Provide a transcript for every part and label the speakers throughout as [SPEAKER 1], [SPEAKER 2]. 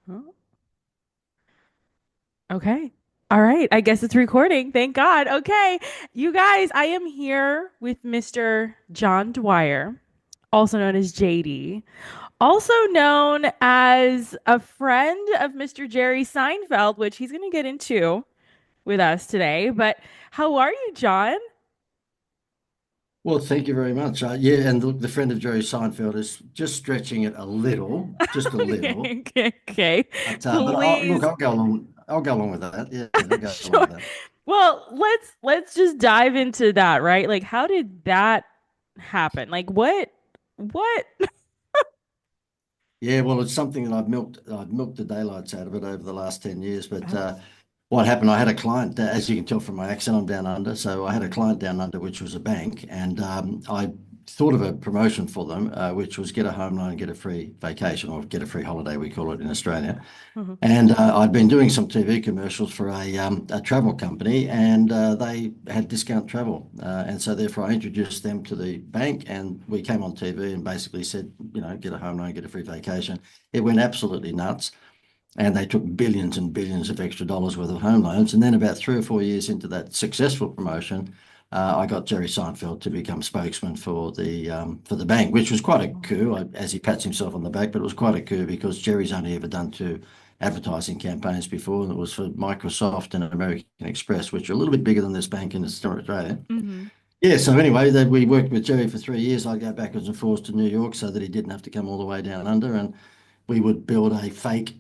[SPEAKER 1] Oh, okay. All right. I guess it's recording. Thank God. Okay. You guys, I am here with Mr. John Dwyer, also known as JD, also known as a friend of Mr. Jerry Seinfeld, which he's going to get into with us today. But how are you, John?
[SPEAKER 2] Well, thank you very much. Yeah, and the friend of Jerry Seinfeld is just stretching it a little, just a little.
[SPEAKER 1] Okay, okay, okay.
[SPEAKER 2] But look,
[SPEAKER 1] Please.
[SPEAKER 2] I'll go along. I'll go along with that. Yeah, I'll go along
[SPEAKER 1] Sure.
[SPEAKER 2] with that.
[SPEAKER 1] Well, let's just dive into that, right? Like how did that happen? Like what?
[SPEAKER 2] Yeah, well, it's something that I've milked the daylights out of it over the last 10 years. But
[SPEAKER 1] Oh.
[SPEAKER 2] what happened? I had a client, as you can tell from my accent, I'm down under. So I had a
[SPEAKER 1] Mhm.
[SPEAKER 2] client down under, which was a bank, and I thought of a promotion for them, which was get a home loan, get a free vacation, or get a free holiday, we call it in Australia.
[SPEAKER 1] Mhm.
[SPEAKER 2] And I'd been doing some TV commercials for a travel company, and they had discount travel, and so therefore I introduced them to the bank, and we came on TV and basically said, get a home loan, get a free vacation. It went absolutely nuts, and they took billions and billions of extra dollars worth of home loans. And then about 3 or 4 years into that successful promotion, I got Jerry Seinfeld to become spokesman for the bank, which was quite a coup, as he pats himself on the back. But it was quite a coup because Jerry's only ever done two advertising campaigns before, and it was for Microsoft and American Express, which are a little bit bigger than this bank in Australia.
[SPEAKER 1] Mhm.
[SPEAKER 2] Yeah, so anyway, we worked with Jerry for 3 years. I'd go backwards and forwards to New York so that he didn't have to come all the way down under. And we would build a fake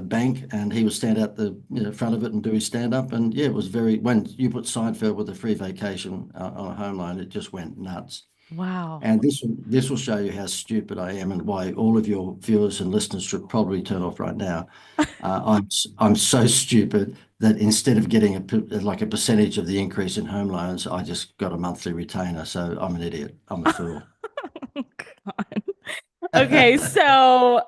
[SPEAKER 2] bank, and he would stand out the front of it and do his stand up. And yeah, it was very when you put Seinfeld with a free vacation on a home loan, it just went nuts.
[SPEAKER 1] Wow.
[SPEAKER 2] And this will show you how stupid I am and why all of your viewers and listeners should probably turn off right now. I'm so stupid that instead of getting like a percentage of the increase in home loans, I just got a monthly retainer. So I'm an idiot. I'm a fool.
[SPEAKER 1] Oh, God. Okay, so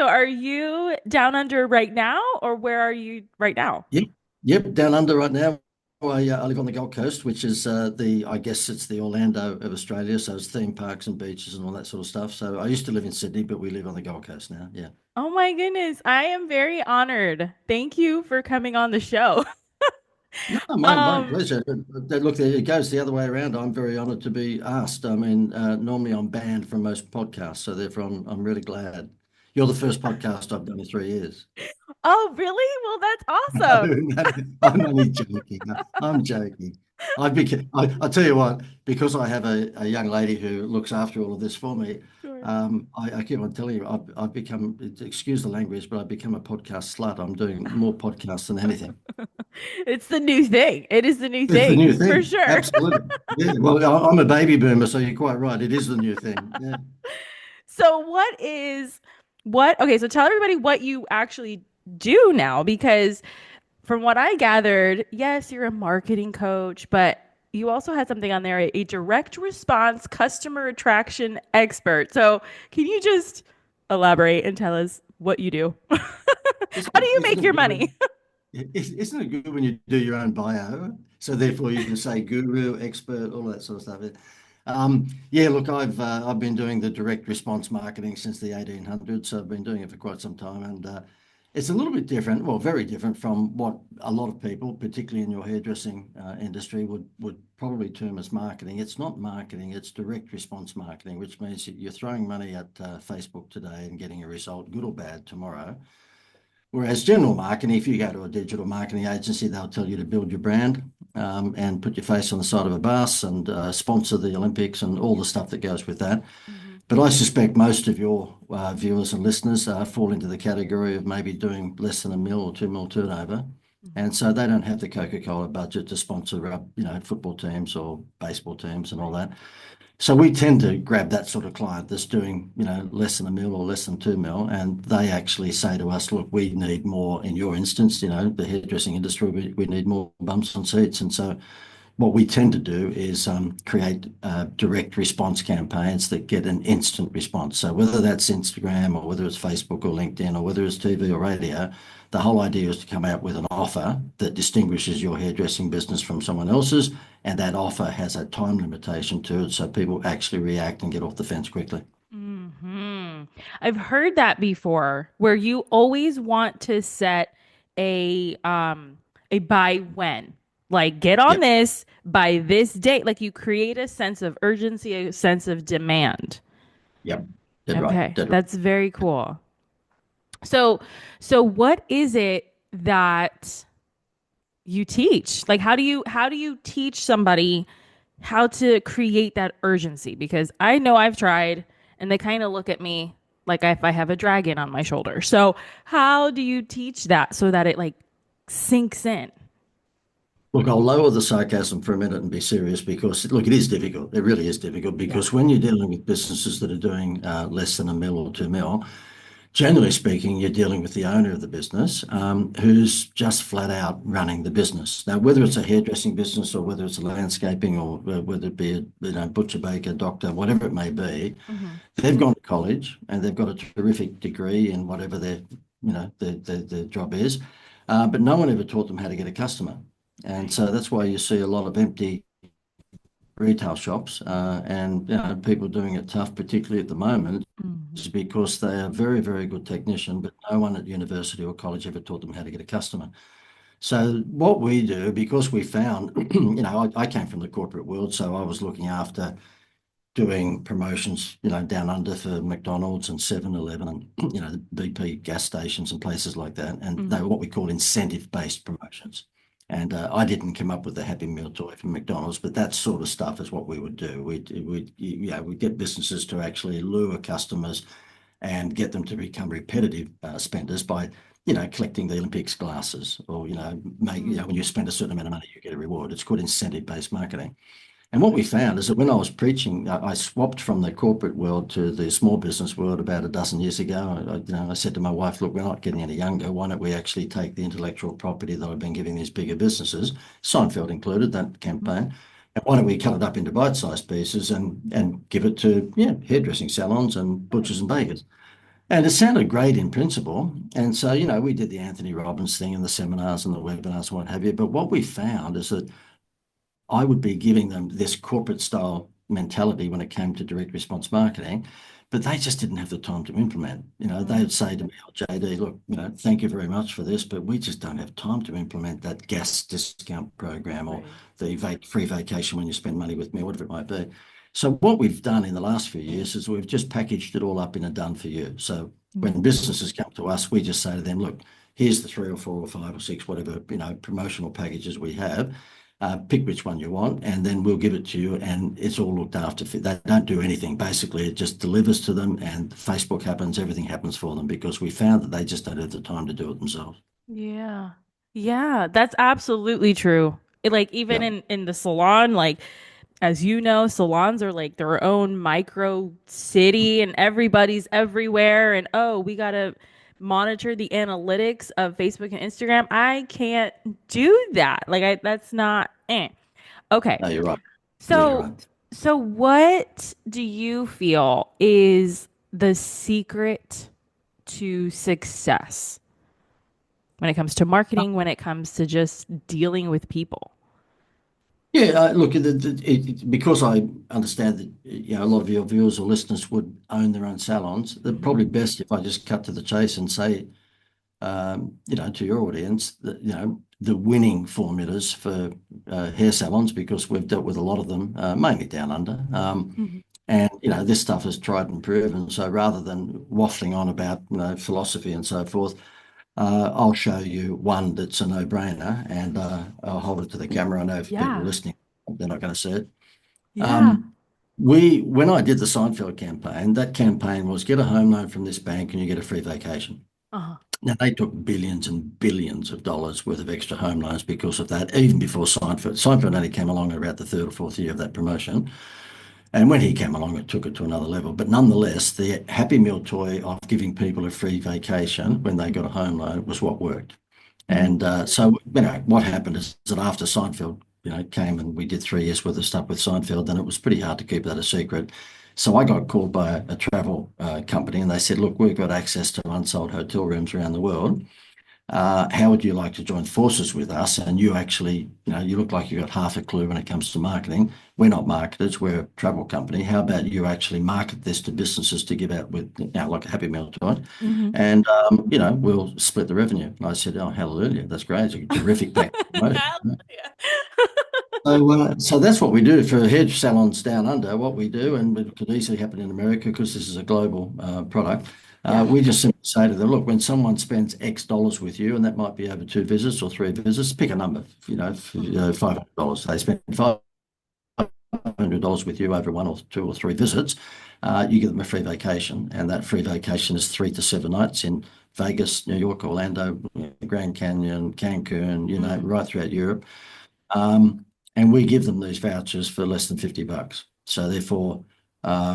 [SPEAKER 1] are you down under right now or where are you right now?
[SPEAKER 2] Yep, yep, down under right now. I live on the Gold Coast, which is I guess it's the Orlando of Australia. So it's theme parks and beaches and all that sort of stuff. So I used to live in Sydney, but we live on the Gold Coast now. Yeah.
[SPEAKER 1] Oh my goodness, I am very honored. Thank you for coming on the show.
[SPEAKER 2] No, my
[SPEAKER 1] Um,
[SPEAKER 2] pleasure. Look, there it goes the other way around. I'm very honored to be asked. I mean, normally I'm banned from most podcasts, so therefore I'm really glad. You're the first podcast I've done in 3 years.
[SPEAKER 1] oh really? Well, that's
[SPEAKER 2] No,
[SPEAKER 1] awesome.
[SPEAKER 2] no, I'm only joking. I'm joking. I tell you what, because I have a young lady who looks after all of this for me,
[SPEAKER 1] Sure.
[SPEAKER 2] I keep on telling you, I've become, excuse the language, but I've become a podcast slut. I'm doing more podcasts than anything.
[SPEAKER 1] It's the new thing. It is the new
[SPEAKER 2] It's the new
[SPEAKER 1] thing for
[SPEAKER 2] thing.
[SPEAKER 1] sure.
[SPEAKER 2] Absolutely. Yeah. Well, I'm a baby boomer, so you're quite right. It is the new thing. Yeah.
[SPEAKER 1] So okay, so tell everybody what you actually do now because from what I gathered, yes, you're a marketing coach, but you also had something on there, a direct response customer attraction expert. So, can you just elaborate and tell us what you do? How do you
[SPEAKER 2] Isn't
[SPEAKER 1] make
[SPEAKER 2] it
[SPEAKER 1] your
[SPEAKER 2] good
[SPEAKER 1] money?
[SPEAKER 2] when, isn't it good when you do your own bio? So therefore you can say guru, expert, all that sort of stuff. Yeah, look, I've been doing the direct response marketing since the 1800s, so I've been doing it for quite some time, and it's a little bit different, well, very different from what a lot of people, particularly in your hairdressing industry, would probably term as marketing. It's not marketing; it's direct response marketing, which means that you're throwing money at Facebook today and getting a result, good or bad, tomorrow. Whereas general marketing, if you go to a digital marketing agency, they'll tell you to build your brand and put your face on the side of a bus and sponsor the Olympics and all the stuff that goes with that.
[SPEAKER 1] Mhm.
[SPEAKER 2] But I suspect most of your viewers and listeners fall into the category of maybe doing less than a mil or 2 mil turnover.
[SPEAKER 1] Mhm.
[SPEAKER 2] And so they don't have the Coca-Cola budget to sponsor, football teams or baseball teams and all
[SPEAKER 1] Right.
[SPEAKER 2] that. So we tend to grab that sort of client that's doing, less than a mil or less than 2 mil, and they actually say to us, look, we need more in your instance, the hairdressing industry, we need more bumps on seats. And so what we tend to do is create direct response campaigns that get an instant response. So whether that's Instagram or whether it's Facebook or LinkedIn or whether it's TV or radio, the whole idea is to come out with an offer that distinguishes your hairdressing business from someone else's, and that offer has a time limitation to it, so people actually react and get off the fence quickly.
[SPEAKER 1] Hmm. I've heard that before, where you always want to set a by when. Like get on
[SPEAKER 2] Yep,
[SPEAKER 1] this by this date. Like you create a sense of urgency, a sense of demand.
[SPEAKER 2] yep, dead right,
[SPEAKER 1] Okay,
[SPEAKER 2] dead right.
[SPEAKER 1] that's very cool. So, so what is it that you teach? Like how do you teach somebody how to create that urgency? Because I know I've tried and they kind of look at me like if I have a dragon on my shoulder. So, how do you teach that so that it like sinks in?
[SPEAKER 2] Look, I'll lower the sarcasm for a minute and be serious because, look, it is difficult. It really is difficult
[SPEAKER 1] Yeah.
[SPEAKER 2] because when you're dealing with businesses that are doing less than a mil or 2 mil, generally speaking, you're dealing with the owner of the business who's just flat out running the business. Now, whether it's a hairdressing business or whether it's a landscaping or whether it be a butcher, baker, doctor, whatever it may be,
[SPEAKER 1] Mm-hmm.
[SPEAKER 2] they've gone to college and they've got a terrific degree in whatever their job is, but no one ever taught them how to get a customer. And
[SPEAKER 1] Right.
[SPEAKER 2] so that's why you see a lot of empty retail shops and people doing it tough, particularly at the moment,
[SPEAKER 1] Mm-hmm.
[SPEAKER 2] is because they are very, very good technician, but no one at university or college ever taught them how to get a customer. So what we do, because we found, I came from the corporate world, so I was looking after doing promotions, down under for McDonald's and 7-Eleven and, the BP gas stations and places like that. And they
[SPEAKER 1] Mm-hmm.
[SPEAKER 2] were what we call incentive-based promotions. And I didn't come up with the Happy Meal toy from McDonald's, but that sort of stuff is what we would do. We'd get businesses to actually lure customers and get them to become repetitive spenders by, collecting the Olympics glasses or, when you spend a certain amount of money, you get a reward. It's called incentive-based marketing. And what we found is that when I was preaching, I swapped from the corporate world to the small business world about a dozen years ago. I said to my wife, look, we're not getting any younger. Why don't we actually take the intellectual property that I've been giving these bigger businesses, Seinfeld included, that
[SPEAKER 1] Mm-hmm.
[SPEAKER 2] campaign, and why don't we cut it up into bite-sized pieces and give it to, hairdressing salons and butchers
[SPEAKER 1] Nice.
[SPEAKER 2] and bakers. And it sounded great in principle. And so, we did the Anthony Robbins thing and the seminars and the webinars and what have you. But what we found is that I would be giving them this corporate style mentality when it came to direct response marketing, but they just didn't have the time to implement. They would
[SPEAKER 1] Mm-hmm.
[SPEAKER 2] say to me, oh, JD, look, thank you very much for this, but we just don't have time to implement that gas discount program or
[SPEAKER 1] Right.
[SPEAKER 2] the free vacation when you spend money with me, whatever it might be. So what we've done in the last few years is we've just packaged it all up in a done for you. So when
[SPEAKER 1] Mm-hmm.
[SPEAKER 2] businesses come to us, we just say to them, look, here's the 3 or 4 or 5 or 6, whatever, promotional packages we have. Pick which one you want, and then we'll give it to you, and it's all looked after. They don't do anything. Basically, it just delivers to them, and Facebook happens, everything happens for them because we found that they just don't have the time to do it themselves.
[SPEAKER 1] Yeah. Yeah, that's absolutely true. Like even
[SPEAKER 2] Yeah.
[SPEAKER 1] in the salon, like as you know, salons are like their own micro city and everybody's everywhere and oh, we got to monitor the analytics of Facebook and Instagram. I can't do that. Like that's not Okay.
[SPEAKER 2] No, you're right. Yeah, you're
[SPEAKER 1] So
[SPEAKER 2] right.
[SPEAKER 1] so what do you feel is the secret to success when it comes to marketing, when it comes to just dealing with people?
[SPEAKER 2] Yeah, look, because I understand that a lot of your viewers or listeners would own their own salons. They're
[SPEAKER 1] Hmm.
[SPEAKER 2] probably best if I just cut to the chase and say, to your audience, that, the winning formulas for hair salons, because we've dealt with a lot of them, mainly down under.
[SPEAKER 1] Hmm.
[SPEAKER 2] And, this stuff is tried and proven. So rather than waffling on about, philosophy and so forth, I'll show you one that's a no-brainer and I'll hold it to the camera. I know if people are
[SPEAKER 1] Yeah.
[SPEAKER 2] listening, they're not going to see it.
[SPEAKER 1] Yeah.
[SPEAKER 2] Um, when I did the Seinfeld campaign, that campaign was get a home loan from this bank and you get a free vacation.
[SPEAKER 1] Uh-huh.
[SPEAKER 2] Now, they took billions and billions of dollars worth of extra home loans because of that, even before Seinfeld. Seinfeld only came along in about the third or fourth year of that promotion. And when he came along, it took it to another level. But nonetheless, the Happy Meal toy of giving people a free vacation when they got a home loan was what worked.
[SPEAKER 1] Hmm.
[SPEAKER 2] And so, what happened is that after Seinfeld, came and we did 3 years worth of stuff with Seinfeld, then it was pretty hard to keep that a secret. So I got called by a travel company and they said, look, we've got access to unsold hotel rooms around the world. how would you like to join forces with us? And you actually, you look like you've got half a clue when it comes to marketing. We're not marketers, we're a travel company. How about you actually market this to businesses to give out with, like a Happy Meal to it?
[SPEAKER 1] Mm-hmm.
[SPEAKER 2] And, we'll split the revenue. And I said, oh, hallelujah, that's great. It's a terrific package.
[SPEAKER 1] Hallelujah.
[SPEAKER 2] So that's what we do for hair salons down under. What we do, and it could easily happen in America because this is a global product.
[SPEAKER 1] Yeah.
[SPEAKER 2] We just simply say to them, look, when someone spends X dollars with you, and that might be over 2 visits or 3 visits, pick a number,
[SPEAKER 1] Mm-hmm.
[SPEAKER 2] $500. They spend $500 with you over 1 or 2 or 3 visits, you give them a free vacation. And that free vacation is 3 to 7 nights in Vegas, New York, Orlando, Grand Canyon, Cancun,
[SPEAKER 1] Mm-hmm.
[SPEAKER 2] right throughout Europe. Um, and we give them these vouchers for less than $50. So therefore,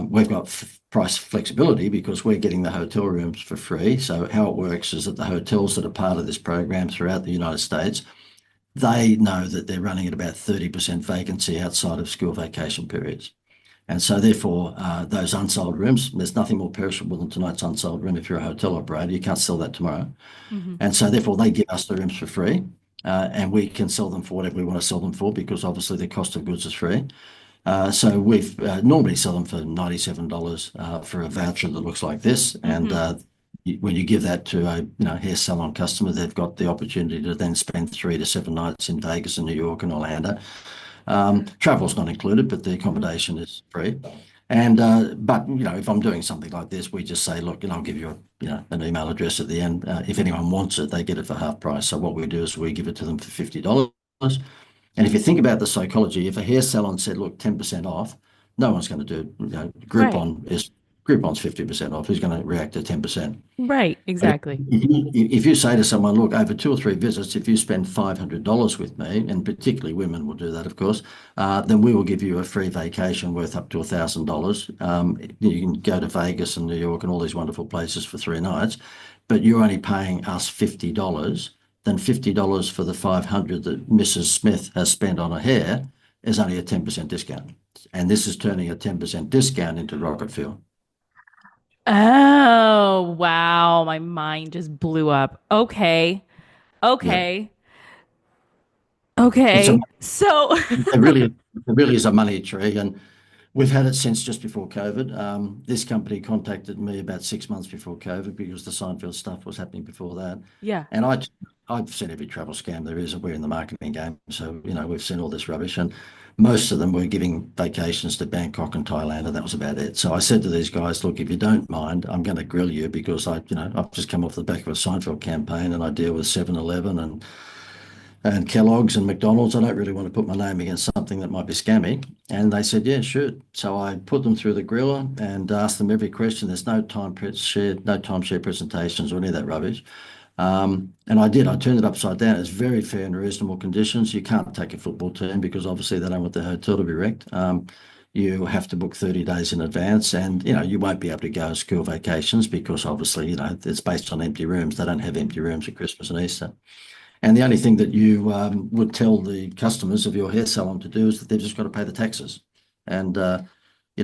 [SPEAKER 2] we've got price flexibility because we're getting the hotel rooms for free. So how it works is that the hotels that are part of this program throughout the United States, they know that they're running at about 30% vacancy outside of school vacation periods. And so therefore, those unsold rooms, there's nothing more perishable than tonight's unsold room. If you're a hotel operator, you can't sell that tomorrow.
[SPEAKER 1] Mm-hmm.
[SPEAKER 2] And so therefore they give us the rooms for free. And we can sell them for whatever we want to sell them for because obviously the cost of goods is free. So we've normally sell them for $97 for a voucher that looks like this. And
[SPEAKER 1] Mm-hmm.
[SPEAKER 2] when you give that to a hair salon customer, they've got the opportunity to then spend 3 to 7 nights in Vegas and New York and Orlando. Travel's not included, but the
[SPEAKER 1] Mm-hmm.
[SPEAKER 2] accommodation is free. And but if I'm doing something like this, we just say, look, I'll give you an email address at the end. If anyone wants it, they get it for half price. So what we do is we give it to them for $50. And if you think about the psychology, if a hair salon said, look, 10% off, no one's going to do,
[SPEAKER 1] Right.
[SPEAKER 2] Groupon's 50% off. Who's going to react to 10%?
[SPEAKER 1] Right.
[SPEAKER 2] But
[SPEAKER 1] Exactly.
[SPEAKER 2] if you say to someone, look, over 2 or 3 visits, if you spend $500 with me, and particularly women will do that, of course, then we will give you a free vacation worth up to $1,000. You can go to Vegas and New York and all these wonderful places for 3 nights, but you're only paying us $50. Then $50 for the 500 that Mrs. Smith has spent on her hair is only a 10% discount. And this is turning a 10% discount into rocket fuel.
[SPEAKER 1] Oh, wow. My mind just blew up. Okay.
[SPEAKER 2] Yeah.
[SPEAKER 1] Okay.
[SPEAKER 2] It's a
[SPEAKER 1] Okay. So,
[SPEAKER 2] it really is a money tree, and we've had it since just before COVID. This company contacted me about 6 months before COVID because the Seinfeld stuff was happening before that,
[SPEAKER 1] yeah.
[SPEAKER 2] and I've seen every travel scam there is. We're in the marketing game, so we've seen all this rubbish, and most of them were giving vacations to Bangkok and Thailand, and that was about it. So I said to these guys, look, if you don't mind, I'm going to grill you because I've just come off the back of a Seinfeld campaign, and I deal with 7-Eleven and Kellogg's and McDonald's. I don't really want to put my name against something that might be scammy. And they said, yeah, sure. So I put them through the griller and asked them every question. There's no timeshare presentations or any of that rubbish. And I did. I turned it upside down. It's very fair and reasonable conditions. You can't take a football team because obviously they don't want the hotel to be wrecked. You have to book 30 days in advance, and you won't be able to go on school vacations because obviously it's based on empty rooms. They don't have empty rooms at Christmas and Easter. And the only thing that you would tell the customers of your hair salon to do is that they've just got to pay the taxes. And I've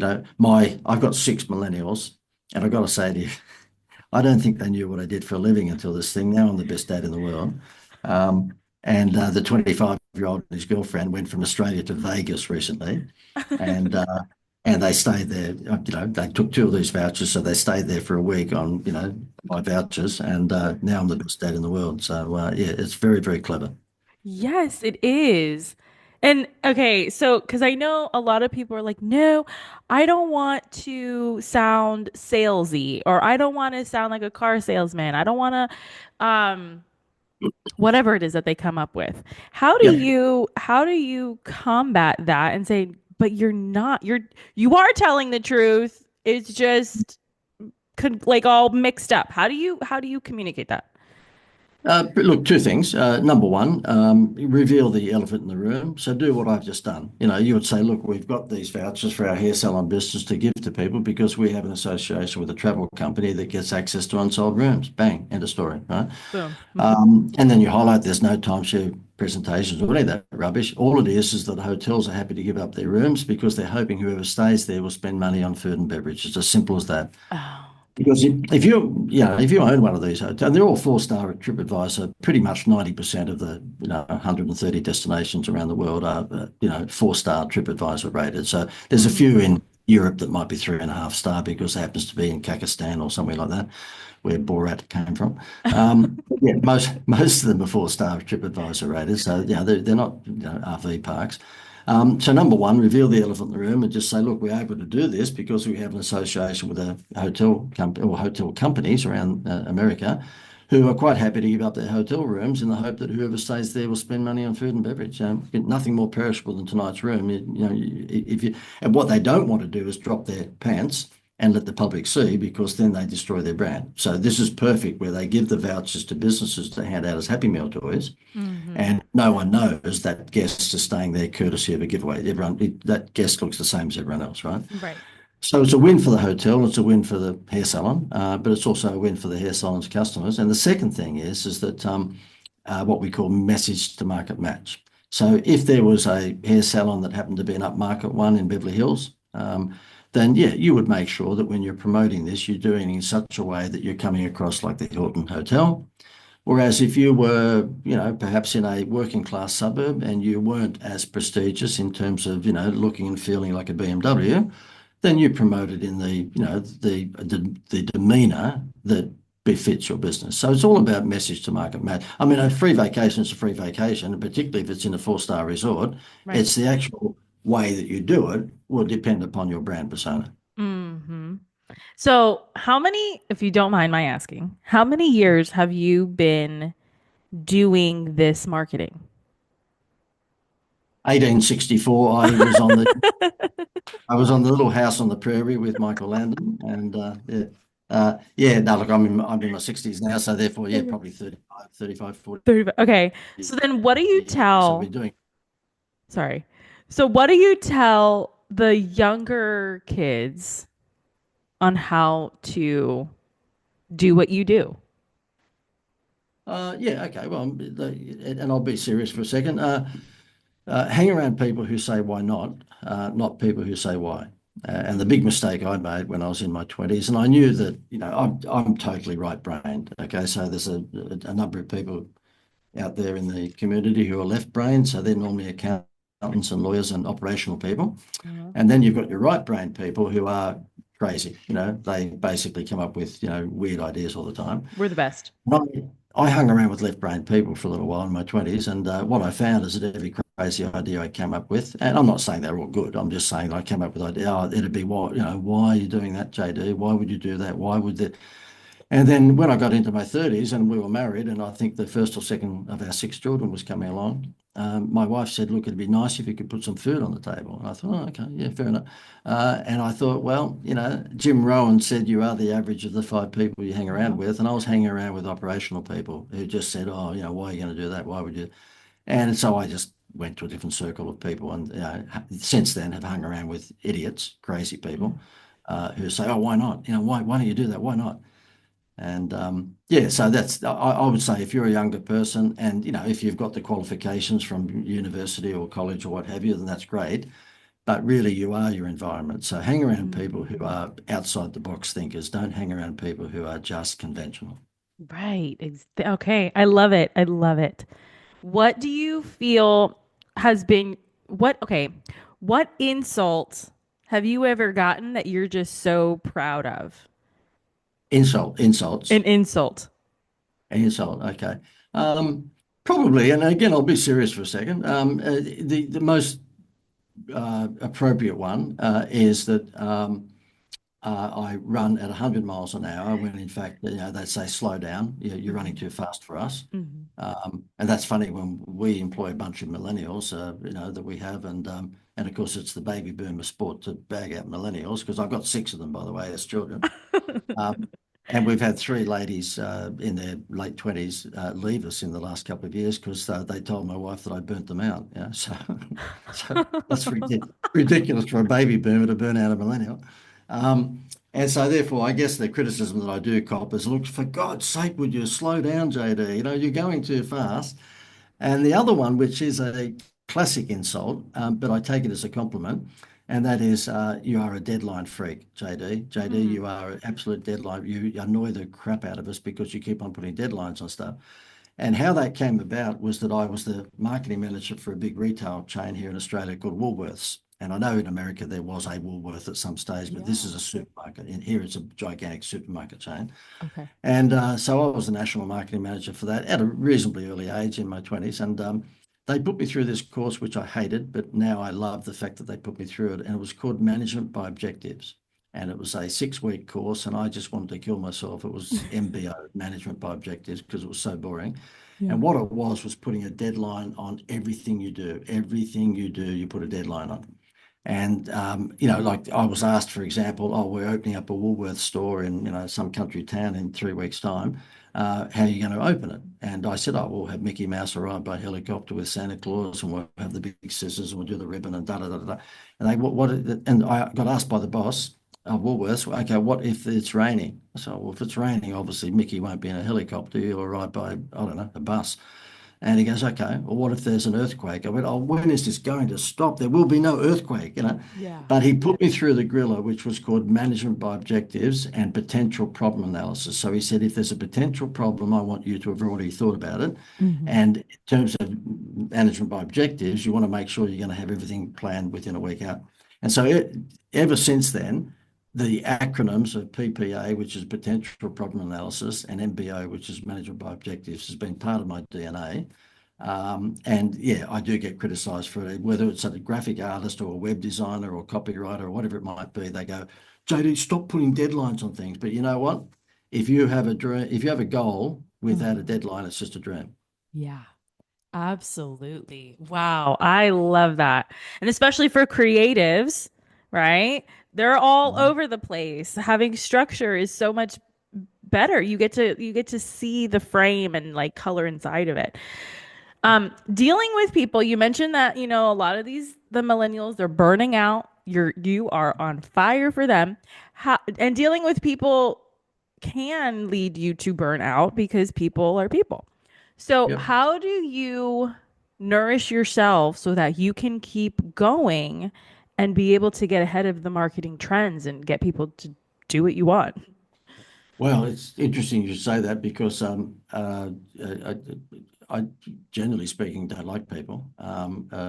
[SPEAKER 2] got 6 millennials, and I've got to say to you, I don't think they knew what I did for a living until this thing. Now I'm the best dad in the world. And the 25-year-old and his girlfriend went from Australia to Vegas recently, and they stayed there. They took 2 of these vouchers, so they stayed there for a week on my vouchers, and now I'm the best dad in the world. So yeah, it's very, very clever.
[SPEAKER 1] Yes, it is. And okay, so because I know a lot of people are like, no, I don't want to sound salesy, or I don't want to sound like a car salesman. I don't want to, whatever it is that they come up with.
[SPEAKER 2] Yep.
[SPEAKER 1] How do you combat that and say, but you're not, you are telling the truth. It's just like all mixed up. How do you communicate that?
[SPEAKER 2] But look, 2 things. Number one, reveal the elephant in the room. So do what I've just done. You would say, look, we've got these vouchers for our hair salon business to give to people because we have an association with a travel company that gets access to unsold rooms. Bang, end of story, right?
[SPEAKER 1] Boom. Hmm.
[SPEAKER 2] And then you highlight there's no timeshare presentations or any of that rubbish. All it is that the hotels are happy to give up their rooms because they're hoping whoever stays there will spend money on food and beverage. It's as simple as that.
[SPEAKER 1] Oh.
[SPEAKER 2] Because if you own one of these hotels, and they're all four-star at TripAdvisor, pretty much 90% of the 130 destinations around the world are four-star TripAdvisor rated. So there's a few
[SPEAKER 1] Mhm.
[SPEAKER 2] in Europe that might be 3.5 star because it happens to be in Kakistan or somewhere like that, where Borat came from. Yeah, most of them are four-star TripAdvisor rated. So yeah, they're not RV parks. So number one, reveal the elephant in the room and just say, look, we're able to do this because we have an association with a hotel company or hotel companies around America who are quite happy to give up their hotel rooms in the hope that whoever stays there will spend money on food and beverage. Nothing more perishable than tonight's room. If you and what they don't want to do is drop their pants and let the public see because then they destroy their brand. So this is perfect where they give the vouchers to businesses to hand out as Happy Meal toys
[SPEAKER 1] Mhm.
[SPEAKER 2] and no one knows that guests are staying there courtesy of a giveaway. That guest looks the same as everyone else, right?
[SPEAKER 1] Right.
[SPEAKER 2] So it's a win for the hotel, it's a win for the hair salon, but it's also a win for the hair salon's customers. And the second thing is that what we call message to market match. So if there was a hair salon that happened to be an upmarket one in Beverly Hills, then yeah, you would make sure that when you're promoting this, you're doing it in such a way that you're coming across like the Hilton Hotel. Whereas if you were, perhaps in a working class suburb and you weren't as prestigious in terms of, looking and feeling like a BMW, then you promoted in the demeanor that befits your business. So it's all about message to market match. I mean, a free vacation is a free vacation, and particularly if it's in a four-star resort,
[SPEAKER 1] Right.
[SPEAKER 2] it's the actual way that you do it will depend upon your brand persona.
[SPEAKER 1] Hmm. So, how many, if you don't mind my asking, how many years have you been doing this marketing?
[SPEAKER 2] 1864, I was on the Little House on the Prairie with Michael Landon, and yeah. No, look, I'm in my 60s now, so therefore, yeah,
[SPEAKER 1] Okay.
[SPEAKER 2] probably 35, 40
[SPEAKER 1] 35. Okay. So
[SPEAKER 2] years.
[SPEAKER 1] then what do you
[SPEAKER 2] I've been
[SPEAKER 1] tell,
[SPEAKER 2] doing.
[SPEAKER 1] sorry. So what do you tell the younger kids on how to do what you do?
[SPEAKER 2] Yeah, okay. Well, and I'll be serious for a second. Hang around people who say why not, not people who say why. And the big
[SPEAKER 1] Mm-hmm.
[SPEAKER 2] mistake I made when I was in my 20s, and I knew that, I'm totally right-brained. Okay, so there's a number of people out there in the community who are left-brained, so they're normally accountants and lawyers and operational people.
[SPEAKER 1] Hmm.
[SPEAKER 2] And then you've got your right-brained people who are crazy. They basically come up with, weird ideas all the time.
[SPEAKER 1] We're the best.
[SPEAKER 2] I hung around with left-brained people for a little while in my 20s, and what I found is that every crazy idea I came up with, and I'm not saying they're all good, I'm just saying I came up with idea. Oh, it'd be why are you doing that, JD? Why would you do that? Why would that? And then when I got into my 30s and we were married, and I think the first or second of our six children was coming along, my wife said, look, it'd be nice if you could put some food on the table. And I thought, oh, okay, yeah, fair enough. And I thought, well, Jim Rohn said you are the average of the five people you hang around
[SPEAKER 1] Mhm.
[SPEAKER 2] with. And I was hanging around with operational people who just said, oh, why are you going to do that? Why would you? And so I just went to a different circle of people. And since then have hung around with idiots, crazy people who say, oh, why not? Why don't you do that? Why not? And yeah, so I would say if you're a younger person and if you've got the qualifications from university or college or what have you, then that's great. But really, you are your environment. So hang around people who
[SPEAKER 1] Mhm.
[SPEAKER 2] are outside the box thinkers. Don't hang around people who are just conventional.
[SPEAKER 1] Right. Okay. I love it. I love it. What do you feel has been okay, what insult have you ever gotten that you're just so proud of?
[SPEAKER 2] Insults,
[SPEAKER 1] An insult.
[SPEAKER 2] insult. Okay. Um, Probably, and again, I'll be serious for a second. The most appropriate one is that I run at 100 miles an hour when in fact, they say slow down, you're running
[SPEAKER 1] Hmm.
[SPEAKER 2] too fast for us.
[SPEAKER 1] Hmm.
[SPEAKER 2] And that's funny when we employ a bunch of millennials, that we have. And of course, it's the baby boomer sport to bag out millennials because I've got six of them, by the way, as children. Um, and we've had three ladies in their late 20s leave us in the last couple of years because they told my wife that I burnt them out. Yeah, so, so that's ridiculous for a baby boomer to burn out a millennial. And so, therefore, I guess the criticism that I do cop is, look, for God's sake, would you slow down, JD? You're going too fast. And the other one, which is a classic insult, but I take it as a compliment, and that is you are a deadline freak, JD. JD,
[SPEAKER 1] Mm.
[SPEAKER 2] you are an absolute deadline. You annoy the crap out of us because you keep on putting deadlines on stuff. And how that came about was that I was the marketing manager for a big retail chain here in Australia called Woolworths. And I know in America there was a Woolworth at some stage, but this
[SPEAKER 1] Yeah.
[SPEAKER 2] is a supermarket. In here, it's a gigantic supermarket chain.
[SPEAKER 1] Okay.
[SPEAKER 2] And so I was the national marketing manager for that at a reasonably early age in my 20s. And they put me through this course, which I hated, but now I love the fact that they put me through it. And it was called Management by Objectives. And it was a 6 week course. And I just wanted to kill myself. It was MBO, Management by Objectives, because it was so boring.
[SPEAKER 1] Yeah.
[SPEAKER 2] And what it was putting a deadline on everything you do. Everything you do, you put a deadline on. And like I was asked, for example, oh, we're opening up a Woolworth store in some country town in 3 weeks' time. How are you going to open it? And I said, oh, we'll have Mickey Mouse arrive by helicopter with Santa Claus, and we'll have the big scissors, and we'll do the ribbon and da da da da. And they what? And I got asked by the boss of Woolworths, okay, what if it's raining? So, well, if it's raining, obviously Mickey won't be in a helicopter. He'll arrive by, I don't know, a bus. And he goes, okay, well, what if there's an earthquake? I went, oh, when is this going to stop? There will be no earthquake.
[SPEAKER 1] Yeah.
[SPEAKER 2] But he put me through the griller, which was called management by objectives and potential problem analysis. So he said, if there's a potential problem, I want you to have already thought about it.
[SPEAKER 1] Hmm.
[SPEAKER 2] And in terms of management by objectives, you want to make sure you're going to have everything planned within a week out. And so ever since then, the acronyms of PPA, which is potential problem analysis, and MBO, which is management by objectives, has been part of my DNA. And yeah, I do get criticized for it, whether it's a graphic artist or a web designer or copywriter or whatever it might be. They go, JD, stop putting deadlines on things. But you know what? If you have a dream, if you have a goal without a
[SPEAKER 1] Hmm.
[SPEAKER 2] deadline, it's just a dream.
[SPEAKER 1] Yeah. Absolutely. Wow. I love that. And especially for creatives, right? They're all
[SPEAKER 2] Mhm.
[SPEAKER 1] over the place. Having structure is so much better. You get to see the frame and like color inside of it. Dealing with people, you mentioned that, a lot of the millennials, they're burning out. You are on fire for them. And dealing with people can lead you to burnout because people are people. So,
[SPEAKER 2] Yep.
[SPEAKER 1] how do you nourish yourself so that you can keep going and be able to get ahead of the marketing trends and get people to do what you want?
[SPEAKER 2] Well, it's interesting you say that because I, I generally speaking don't like people.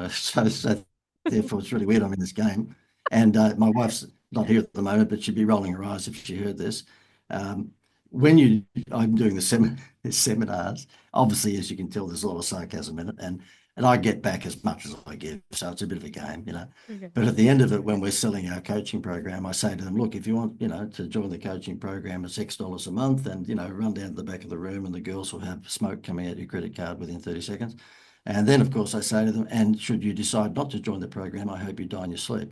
[SPEAKER 2] So therefore it's really weird I'm in this game. And my wife's not here at the moment, but she'd be rolling her eyes if she heard this. Um, when I'm doing the seminars, obviously, as you can tell, there's a lot of sarcasm in it, and I get back as much as I give, so it's a bit of a game.
[SPEAKER 1] Okay.
[SPEAKER 2] But at the end of it, when we're selling our coaching program, I say to them, look, if you want, to join the coaching program, it's X dollars a month, and run down to the back of the room, and the girls will have smoke coming out your credit card within 30 seconds. And then, of course, I say to them, and should you decide not to join the program, I hope you die in your sleep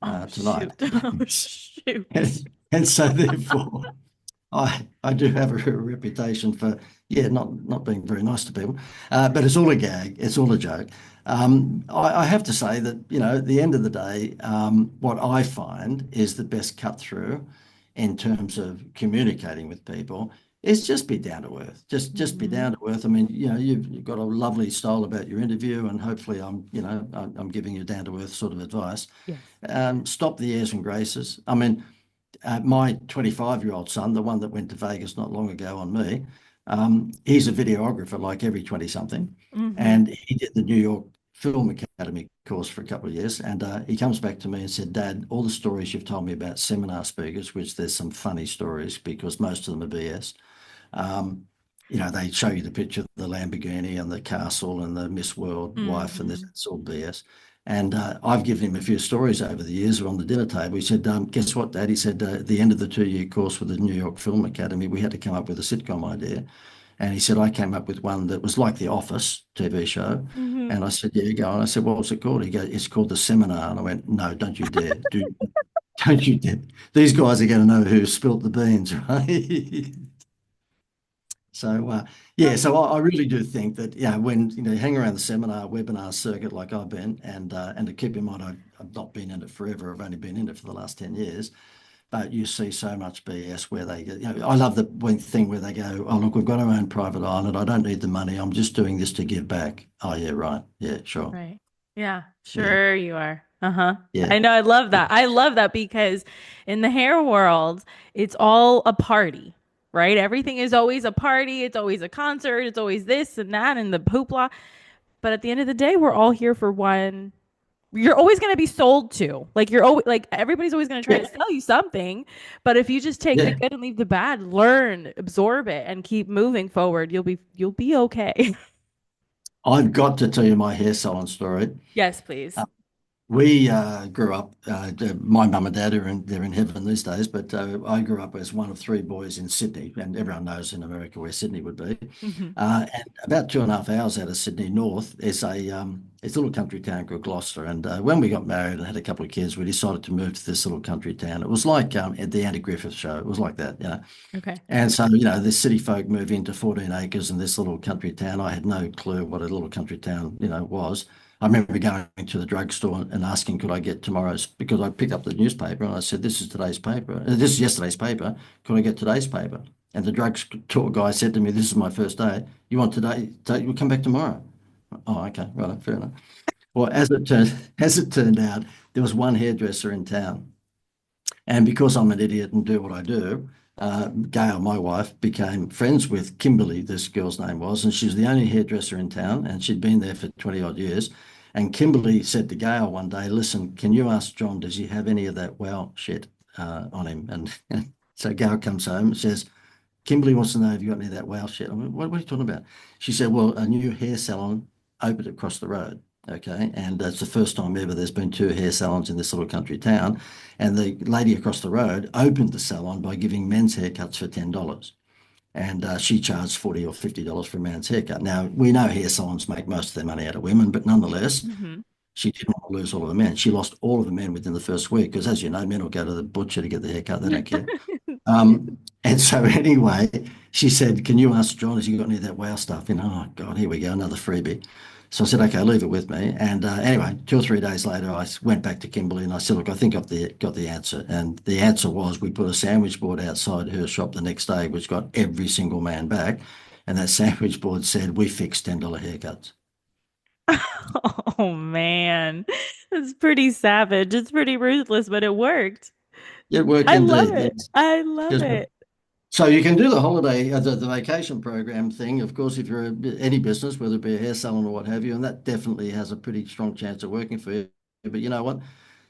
[SPEAKER 1] Oh,
[SPEAKER 2] tonight.
[SPEAKER 1] shoot. Oh, shoot.
[SPEAKER 2] And so, therefore, I do have a reputation for not being very nice to people, but it's all a gag, it's all a joke. I have to say that at the end of the day, what I find is the best cut through in terms of communicating with people is just be down to earth. Just be
[SPEAKER 1] Hmm.
[SPEAKER 2] down to earth. I mean, you've got a lovely style about your interview, and hopefully I'm giving you down to earth sort of advice.
[SPEAKER 1] Yes.
[SPEAKER 2] Stop the airs and graces. I mean, my 25-year-old son, the one that went to Vegas not long ago on me, he's a videographer like every 20 something.
[SPEAKER 1] Hmm.
[SPEAKER 2] And he did the New York Film Academy course for a couple of years. And he comes back to me and said, Dad, all the stories you've told me about seminar speakers, which there's some funny stories because most of them are BS. Um, they show you the picture of the Lamborghini and the castle and the Miss World wife, and this
[SPEAKER 1] Hmm.
[SPEAKER 2] it's all BS. And I've given him a few stories over the years on the dinner table. He said, guess what, Dad? He said, at the end of the 2 year course with the New York Film Academy, we had to come up with a sitcom idea. And he said, I came up with one that was like The Office TV show.
[SPEAKER 1] Hmm.
[SPEAKER 2] And I said, yeah, go on. I said, well, what's it called? He goes, it's called The Seminar. And I went, no, don't you dare. Don't you dare. These guys are going to know who spilt the beans, right? So yeah, so I really do think that when you hang around the seminar webinar circuit like I've been, and to keep in mind I've not been in it forever. I've only been in it for the last 10 years. But you see so much BS where they get. I love the one thing where they go, "Oh look, we've got our own private island. I don't need the money. I'm just doing this to give back." Oh yeah, right. Yeah, sure.
[SPEAKER 1] Right. Yeah,
[SPEAKER 2] Yeah.
[SPEAKER 1] sure you are. Uh-huh.
[SPEAKER 2] Yeah.
[SPEAKER 1] I know. I love that. I love that because in the hair world, it's all a party, right? Everything is always a party. It's always a concert. It's always this and that and the hoopla. But at the end of the day, we're all here for one. You're always going to be sold to. Like you're always like everybody's always going to try to
[SPEAKER 2] Yeah.
[SPEAKER 1] sell you something. But if you just take the
[SPEAKER 2] Yeah.
[SPEAKER 1] good and leave the bad, learn, absorb it, and keep moving forward, you'll be okay.
[SPEAKER 2] I've got to tell you my hair salon story.
[SPEAKER 1] Yes, please.
[SPEAKER 2] We grew up. My mum and dad they're in heaven these days, but I grew up as one of three boys in Sydney, and everyone knows in America where Sydney would be.
[SPEAKER 1] Hmm.
[SPEAKER 2] And about 2.5 hours out of Sydney North is it's a little country town called Gloucester. And when we got married and had a couple of kids, we decided to move to this little country town. It was like at the Andy Griffith Show. It was like that, you know.
[SPEAKER 1] Okay.
[SPEAKER 2] And so, the city folk move into 14 acres in this little country town. I had no clue what a little country town, was. I remember going to the drugstore and asking, could I get tomorrow's, because I picked up the newspaper and I said, this is today's paper. This is yesterday's paper. Could I get today's paper? And the drugstore guy said to me, this is my first day. You want today? You'll come back tomorrow. Oh, okay. Right. Fair enough. Well, as it turned out, there was one hairdresser in town. And because I'm an idiot and do what I do, Gail, my wife, became friends with Kimberly, this girl's name was, and she's the only hairdresser in town, and she'd been there for 20 odd years. And Kimberly said to Gail one day, listen, can you ask John, does he have any of that wow shit on him? And so Gail comes home and says, Kimberly wants to know if you got any of that wow shit. I mean, what are you talking about? She said, well, a new hair salon opened across the road. Okay. And it's the first time ever there's been two hair salons in this little country town. And the lady across the road opened the salon by giving men's haircuts for $10. And she charged $40 or $50 for a man's haircut. Now, we know hair salons make most of their money out of women, but nonetheless,
[SPEAKER 1] Hmm.
[SPEAKER 2] she didn't want to lose all of the men. She lost all of the men within the first week because, as you know, men will go to the butcher to get the haircut. They don't care. And so anyway, she said, can you ask John, has he got any of that wow stuff? Oh God, here we go, another freebie. So I said, okay, leave it with me. And anyway, 2 or 3 days later, I went back to Kimberly and I said, look, I think I've got the answer. And the answer was we put a sandwich board outside her shop the next day, which got every single man back. And that sandwich board said, we fix $10 haircuts.
[SPEAKER 1] Oh man, it's pretty savage. It's pretty ruthless, but it worked.
[SPEAKER 2] It worked
[SPEAKER 1] I love
[SPEAKER 2] indeed.
[SPEAKER 1] it.
[SPEAKER 2] Yes.
[SPEAKER 1] I love
[SPEAKER 2] Yes.
[SPEAKER 1] it.
[SPEAKER 2] So you can do the holiday, the vacation program thing, of course, if you're any business, whether it be a hair salon or what have you, and that definitely has a pretty strong chance of working for you. But you know what?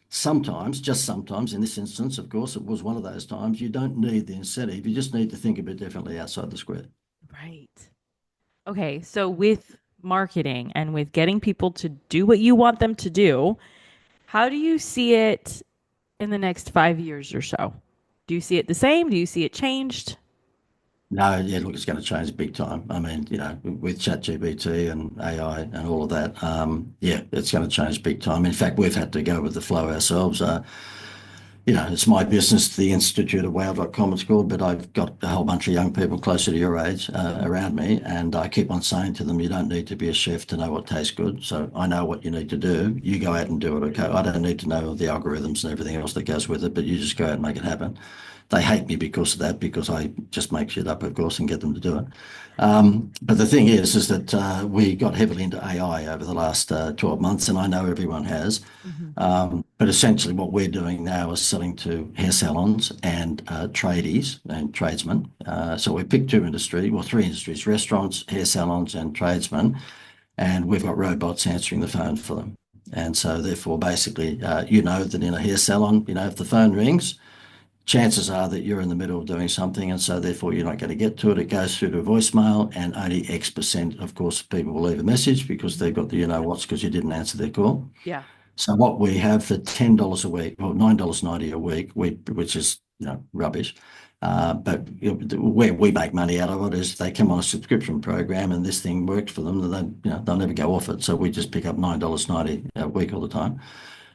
[SPEAKER 2] Sometimes, just sometimes, in this instance, of course, it was one of those times, you don't need the incentive. You just need to think a bit differently outside the square.
[SPEAKER 1] Right. Okay, so with marketing and with getting people to do what you want them to do, how do you see it in the next 5 years or so? Do you see it the same? Do you see it changed?
[SPEAKER 2] No, yeah, look, it's going to change big time. I mean, with ChatGPT and AI and all of that, yeah, it's going to change big time. In fact, we've had to go with the flow ourselves. It's my business, the Institute of Wow.com it's called, but I've got a whole bunch of young people closer to your age around me, and I keep on saying to them, you don't need to be a chef to know what tastes good. So I know what you need to do. You go out and do it, okay? I don't need to know the algorithms and everything else that goes with it, but you just go out and make it happen. They hate me because of that, because I just make shit up, of course, and get them to do it. But the thing is that we got heavily into AI over the last 12 months, and I know everyone has.
[SPEAKER 1] Hmm.
[SPEAKER 2] But essentially, what we're doing now is selling to hair salons and tradies and tradesmen. So we picked three industries: restaurants, hair salons, and tradesmen. And we've got robots answering the phone for them. And so, therefore, basically, that in a hair salon, if the phone rings, chances are that you're in the middle of doing something, and so therefore you're not going to get to it. It goes through to voicemail, and only X%, of course, people will leave a message because they've got the what's because you didn't answer their call.
[SPEAKER 1] Yeah.
[SPEAKER 2] So what we have for $10 a week, or $9.90 a week, which is rubbish, but where we make money out of it is they come on a subscription program and this thing works for them, and they'll never go off it. So we just pick up $9.90 a week all the time.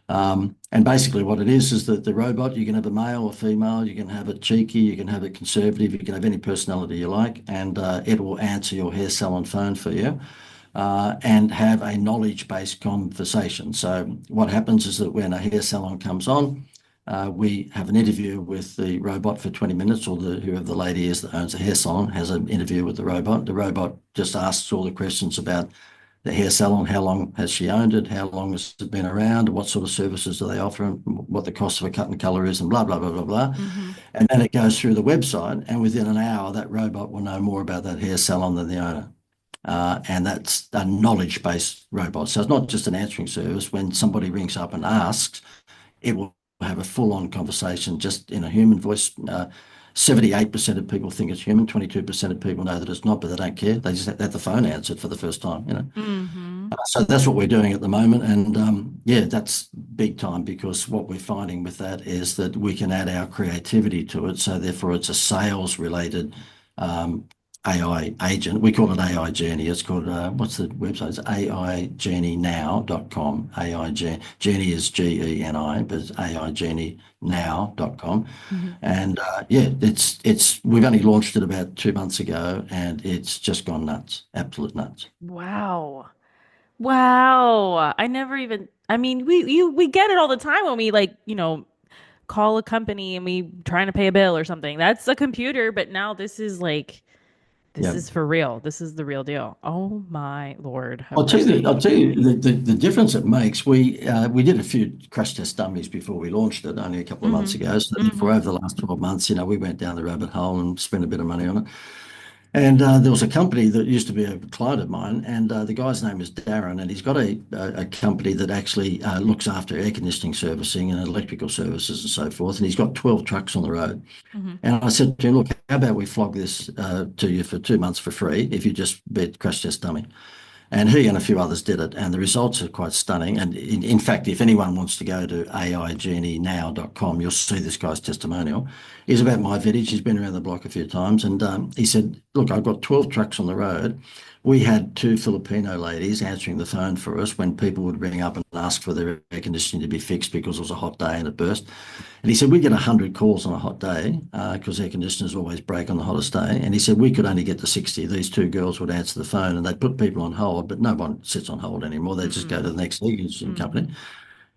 [SPEAKER 2] And basically what it is that the robot, you can have a male or female, you can have it cheeky, you can have it conservative, you can have any personality you like, and it will answer your hair salon phone for you. And have a knowledge-based conversation. So what happens is that when a hair salon comes on, we have an interview with the robot for 20 minutes, or whoever the lady is that owns the hair salon has an interview with the robot. The robot just asks all the questions about the hair salon, how long has she owned it, how long has it been around, what sort of services do they offer, and what the cost of a cut and color is, and blah, blah, blah, blah, blah.
[SPEAKER 1] Mm-hmm.
[SPEAKER 2] And then it goes through the website, and within an hour, that robot will know more about that hair salon than the owner. And that's a knowledge-based robot. So it's not just an answering service. When somebody rings up and asks, it will have a full-on conversation just in a human voice. 78% of people think it's human, 22% of people know that it's not, but they don't care. They just have the phone answered for the first time.
[SPEAKER 1] Mm-hmm.
[SPEAKER 2] So that's what we're doing at the moment. And yeah, that's big time, because what we're finding with that is that we can add our creativity to it. So therefore, it's a sales related AI agent. We call it AI Journey. It's called, what's the website? It's aijourneynow.com. AI Journey is GENI, but it's aijourneynow.com.
[SPEAKER 1] Mm-hmm.
[SPEAKER 2] And yeah, we've only launched it about 2 months ago, and it's just gone nuts, absolute nuts.
[SPEAKER 1] Wow. Wow. I never even, I mean, we get it all the time when we like, call a company and we trying to pay a bill or something. That's a computer, but now this is like this
[SPEAKER 2] Yeah.
[SPEAKER 1] is for real. This is the real deal. Oh my Lord, have
[SPEAKER 2] I'll tell you,
[SPEAKER 1] mercy.
[SPEAKER 2] I'll tell you the difference it makes. We did a few crash test dummies before we launched it only a couple of months
[SPEAKER 1] Mm-hmm.
[SPEAKER 2] ago. So therefore,
[SPEAKER 1] Mm-hmm.
[SPEAKER 2] over the last 12 months, we went down the rabbit hole and spent a bit of money on it. And there was a company that used to be a client of mine, and the guy's name is Darren, and he's got a company that actually looks after air conditioning servicing and electrical services and so forth. And he's got 12 trucks on the road.
[SPEAKER 1] Mm-hmm.
[SPEAKER 2] And I said to him, look, how about we flog this to you for 2 months for free if you just bet crash test dummy? And he and a few others did it, and the results are quite stunning. And in fact, if anyone wants to go to aijourneynow.com, you'll see this guy's testimonial. He's about my vintage. He's been around the block a few times. And he said, look, I've got 12 trucks on the road. We had two Filipino ladies answering the phone for us when people would ring up and ask for their air conditioning to be fixed because it was a hot day and it burst. And he said, we get 100 calls on a hot day because air conditioners always break on the hottest day. And he said, we could only get to 60. These two girls would answer the phone and they'd put people on hold, but no one sits on hold anymore. They just go to the next air conditioning
[SPEAKER 1] Mm-hmm.
[SPEAKER 2] company.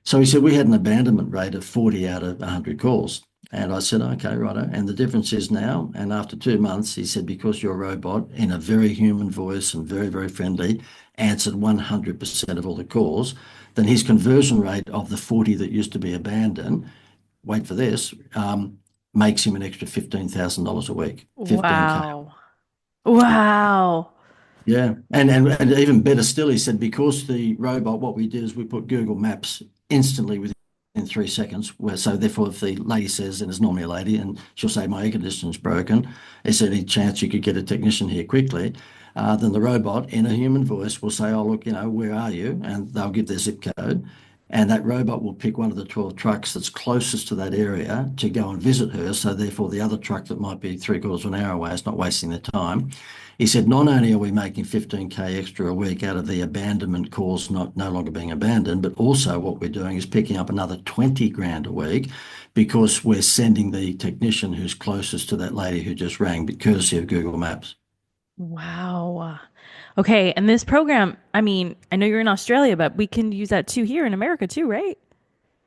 [SPEAKER 2] So he said, we had an abandonment rate of 40 out of 100 calls. And I said, okay, righto. And the difference is now, and after 2 months, he said, because your robot, in a very human voice and very, very friendly, answered 100% of all the calls, then his conversion rate of the 40 that used to be abandoned, wait for this, makes him an extra $15,000 a week, 15K.
[SPEAKER 1] Wow. Wow.
[SPEAKER 2] Yeah. And even better still, he said, because the robot, what we did is we put Google Maps instantly within 3 seconds. So therefore, if the lady says, and it's normally a lady, and she'll say, my air conditioning's broken, is there any chance you could get a technician here quickly? Then the robot, in a human voice, will say, oh, look, where are you? And they'll give their zip code. And that robot will pick one of the 12 trucks that's closest to that area to go and visit her. So therefore, the other truck that might be three-quarters of an hour away is not wasting their time. He said, not only are we making 15K extra a week out of the abandonment calls no longer being abandoned, but also what we're doing is picking up another 20 grand a week because we're sending the technician who's closest to that lady who just rang, courtesy of Google Maps.
[SPEAKER 1] Wow. Okay, and this program, I mean, I know you're in Australia, but we can use that too here in America too, right?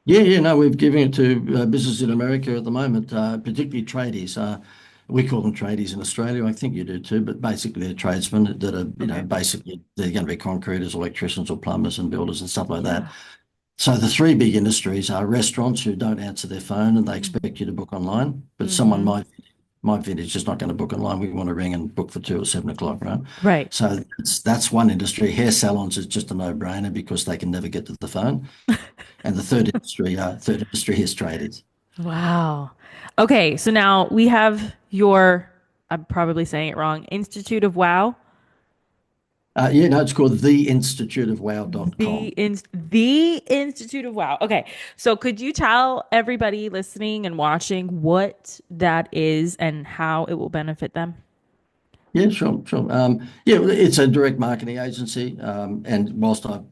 [SPEAKER 2] Yeah, yeah, no, we're giving it to businesses in America at the moment, particularly tradies. We call them tradies in Australia. I think you do too, but basically they're tradesmen that are,
[SPEAKER 1] Okay.
[SPEAKER 2] basically they're going to be concreters, electricians, or plumbers and builders and stuff like that.
[SPEAKER 1] Yeah.
[SPEAKER 2] So the three big industries are restaurants who don't answer their phone and they
[SPEAKER 1] Mm-hmm.
[SPEAKER 2] expect you to book online, but someone
[SPEAKER 1] Mm-hmm.
[SPEAKER 2] my vintage is not going to book online. We want to ring and book for 2 or 7 o'clock, right?
[SPEAKER 1] Right.
[SPEAKER 2] So that's one industry. Hair salons is just a no-brainer because they can never get to the phone. And the third industry is tradies.
[SPEAKER 1] Wow. Okay, so now we have your, I'm probably saying it wrong, Institute of Wow.
[SPEAKER 2] Yeah, no, it's called theinstituteofwow.com.
[SPEAKER 1] The Institute of Wow. Okay. So could you tell everybody listening and watching what that is and how it will benefit them?
[SPEAKER 2] Yeah, sure, sure. Yeah, well, it's a direct marketing agency. And whilst I've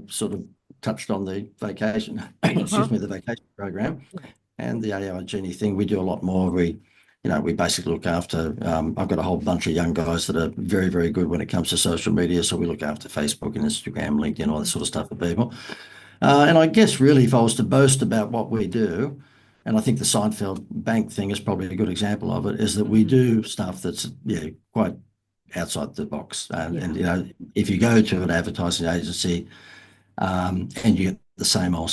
[SPEAKER 2] sort of touched on the vacation,
[SPEAKER 1] Uh-huh.
[SPEAKER 2] excuse me, the vacation program and the AI Genie thing, we do a lot more. We basically look after. I've got a whole bunch of young guys that are very, very good when it comes to social media. So we look after Facebook and Instagram, LinkedIn, all that
[SPEAKER 1] Mhm.
[SPEAKER 2] sort of stuff for people. And I guess really, if I was to boast about what we do, and I think the Seinfeld bank thing is probably a good example of it, is that we
[SPEAKER 1] Mhm.
[SPEAKER 2] do stuff that's quite. outside the box. And
[SPEAKER 1] Yeah.
[SPEAKER 2] you know, if you go to an advertising agency and you get the same old,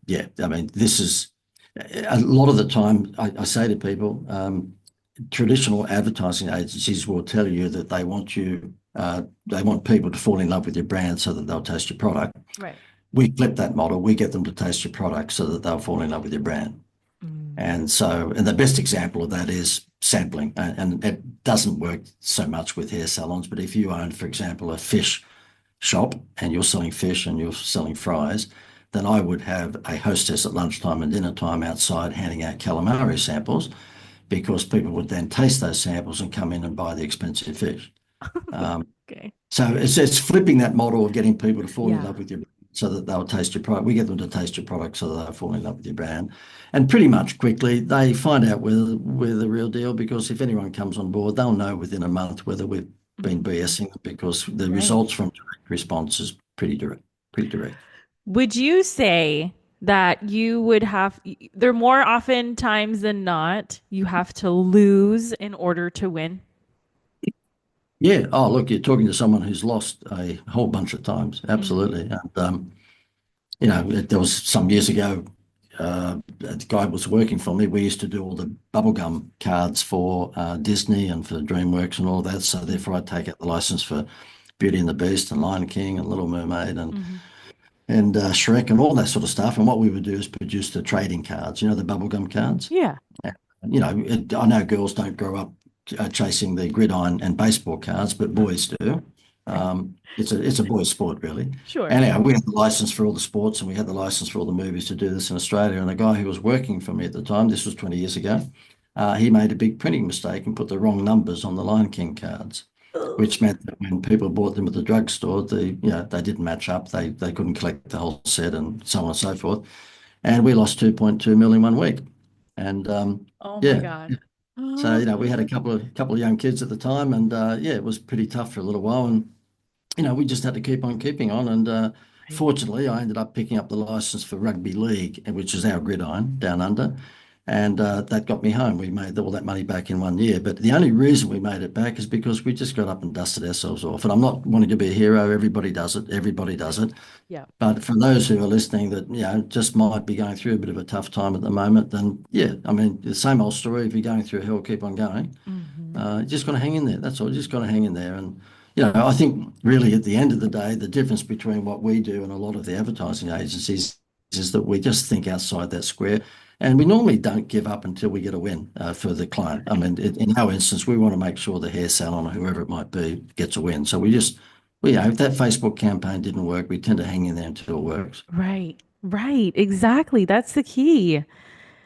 [SPEAKER 2] yeah, I mean, this is a lot of the time. I say to people, traditional advertising agencies will tell you that they want you, they want people to fall in love with your brand so that they'll taste your product.
[SPEAKER 1] Right.
[SPEAKER 2] We flip that model. We get them to taste your product so that they'll fall in love with your brand.
[SPEAKER 1] Mm.
[SPEAKER 2] And so, and the best example of that is sampling. And it doesn't work so much with hair salons, but if you own, for example, a fish shop and you're selling fish and you're selling fries, then I would have a hostess at lunchtime and dinner time outside handing out calamari samples because people would then taste those samples and come in and buy the expensive fish. Um,
[SPEAKER 1] Okay.
[SPEAKER 2] so it's flipping that model of getting people to fall in
[SPEAKER 1] Yeah.
[SPEAKER 2] love with your brand so that they'll taste your product. We get them to taste your product so that they'll fall in love with your brand. And pretty much quickly they find out whether we're the real deal because if anyone comes on board, they'll know within a month whether we've been
[SPEAKER 1] Mhm.
[SPEAKER 2] BSing because the
[SPEAKER 1] Right.
[SPEAKER 2] results from direct response is pretty direct, pretty direct.
[SPEAKER 1] Would you say that you would have, there more often times than not, you have to lose in order to win?
[SPEAKER 2] Yeah. Oh, look, you're talking to someone who's lost a whole bunch of times.
[SPEAKER 1] Hmm.
[SPEAKER 2] Absolutely. And you know, there was some years ago, the guy was working for me. We used to do all the bubblegum cards for Disney and for DreamWorks and all that. So therefore, I'd take out the license for Beauty and the Beast and Lion King and Little Mermaid
[SPEAKER 1] Hmm.
[SPEAKER 2] and Shrek and all that sort of stuff. And what we would do is produce the trading cards, you know, the bubblegum cards.
[SPEAKER 1] Yeah.
[SPEAKER 2] You know, I know girls don't grow up chasing the gridiron and baseball cards, but boys do. It's a boys' sport, really.
[SPEAKER 1] Sure.
[SPEAKER 2] Anyhow, we had the license for all the sports and we had the license for all the movies to do this in Australia. And the guy who was working for me at the time, this was 20 years ago, he made a big printing mistake and put the wrong numbers on the Lion King cards,
[SPEAKER 1] Ugh.
[SPEAKER 2] which meant that when people bought them at the drugstore, they didn't match up. They couldn't collect the whole set and so on and so forth. And we lost 2.2 million one week. And
[SPEAKER 1] Oh my
[SPEAKER 2] yeah,
[SPEAKER 1] God.
[SPEAKER 2] so you know, we had a couple of young kids at the time, and yeah, it was pretty tough for a little while, and you know, we just had to keep on keeping on. And
[SPEAKER 1] Right.
[SPEAKER 2] fortunately, I ended up picking up the license for rugby league, which is our gridiron down under, and that got me home. We made all that money back in 1 year, but the only reason we made it back is because we just got up and dusted ourselves off. And I'm not wanting to be a hero. Everybody does it. Everybody does it.
[SPEAKER 1] Yeah.
[SPEAKER 2] But for those who are listening that, you know, just might be going through a bit of a tough time at the moment, then yeah, I mean, the same old story. If you're going through hell, keep on going.
[SPEAKER 1] Hmm.
[SPEAKER 2] You just got to hang in there. That's all. You just got to hang in there. And, you know, I think really at the end of the day, the difference between what we do and a lot of the advertising agencies is that we just think outside that square. And we normally don't give up until we get a win for the client. I mean, in our instance, we want to make sure the hair salon or whoever it might be gets a win. So we just, well, you know, if that Facebook campaign didn't work, we tend to hang in there until it works.
[SPEAKER 1] Right. Right. Exactly. That's the key.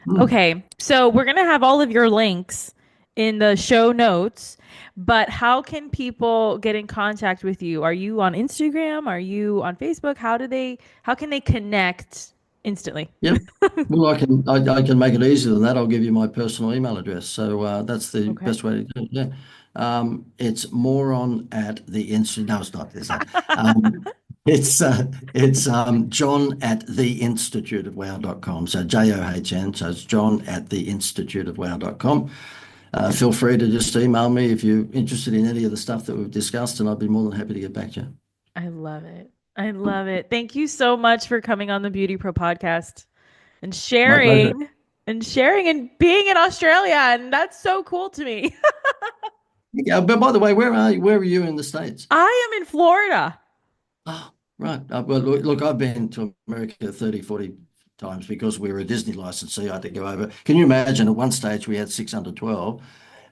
[SPEAKER 2] Hmm.
[SPEAKER 1] Okay. So we're going to have all of your links in the show notes, but how can people get in contact with you? Are you on Instagram? Are you on Facebook? How can they connect instantly?
[SPEAKER 2] Yep. Well, I can make it easier than that. I'll give you my personal email address. So that's the
[SPEAKER 1] Okay.
[SPEAKER 2] best way to do it. Yeah. It's moron at the institute. No, it's not. It's not. Um, it's John at the institute of wow.com. So JOHN. So it's John at the institute of wow.com. Feel free to just email me if you're interested in any of the stuff that we've discussed, and I'd be more than happy to get back to you.
[SPEAKER 1] I love it. I love it. Thank you so much for coming on the Beauty Pro podcast and
[SPEAKER 2] My pleasure.
[SPEAKER 1] sharing and being in Australia. And that's so cool to me.
[SPEAKER 2] Yeah, but by the way, where are you? Where are you in the States?
[SPEAKER 1] I am in Florida.
[SPEAKER 2] Oh, right. Well, look, I've been to America 30, 40 times because we were a Disney licensee. I had to go over. Can you imagine at one stage we had 6 under 12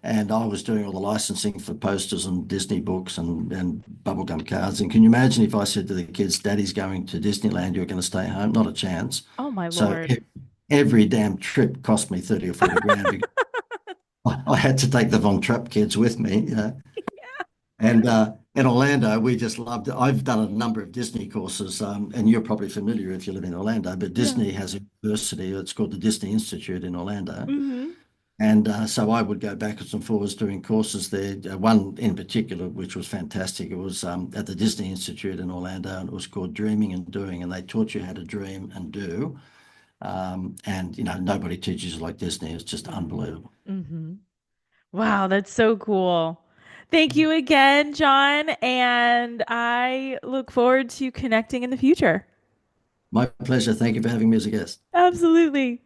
[SPEAKER 2] and I was doing all the licensing for posters and Disney books and bubblegum cards. And can you imagine if I said to the kids, Daddy's going to Disneyland, you're going to stay home? Not a chance.
[SPEAKER 1] Oh my
[SPEAKER 2] So
[SPEAKER 1] Lord.
[SPEAKER 2] every damn trip cost me 30 or 40 grand because I had to take the Von Trapp kids with me, you know. And in Orlando, we just loved it. I've done a number of Disney courses, and you're probably familiar if you live in Orlando, but
[SPEAKER 1] Yeah.
[SPEAKER 2] Disney has a university. It's called the Disney Institute in Orlando.
[SPEAKER 1] Hmm.
[SPEAKER 2] And so I would go backwards and forwards doing courses there. One in particular, which was fantastic, it was at the Disney Institute in Orlando, and it was called Dreaming and Doing. And they taught you how to dream and do. And, you know, nobody teaches you like Disney. It's just
[SPEAKER 1] Hmm.
[SPEAKER 2] unbelievable.
[SPEAKER 1] Hmm. Wow, that's so cool. Thank you again, John, and I look forward to connecting in the future.
[SPEAKER 2] My pleasure. Thank you for having me as a guest.
[SPEAKER 1] Absolutely.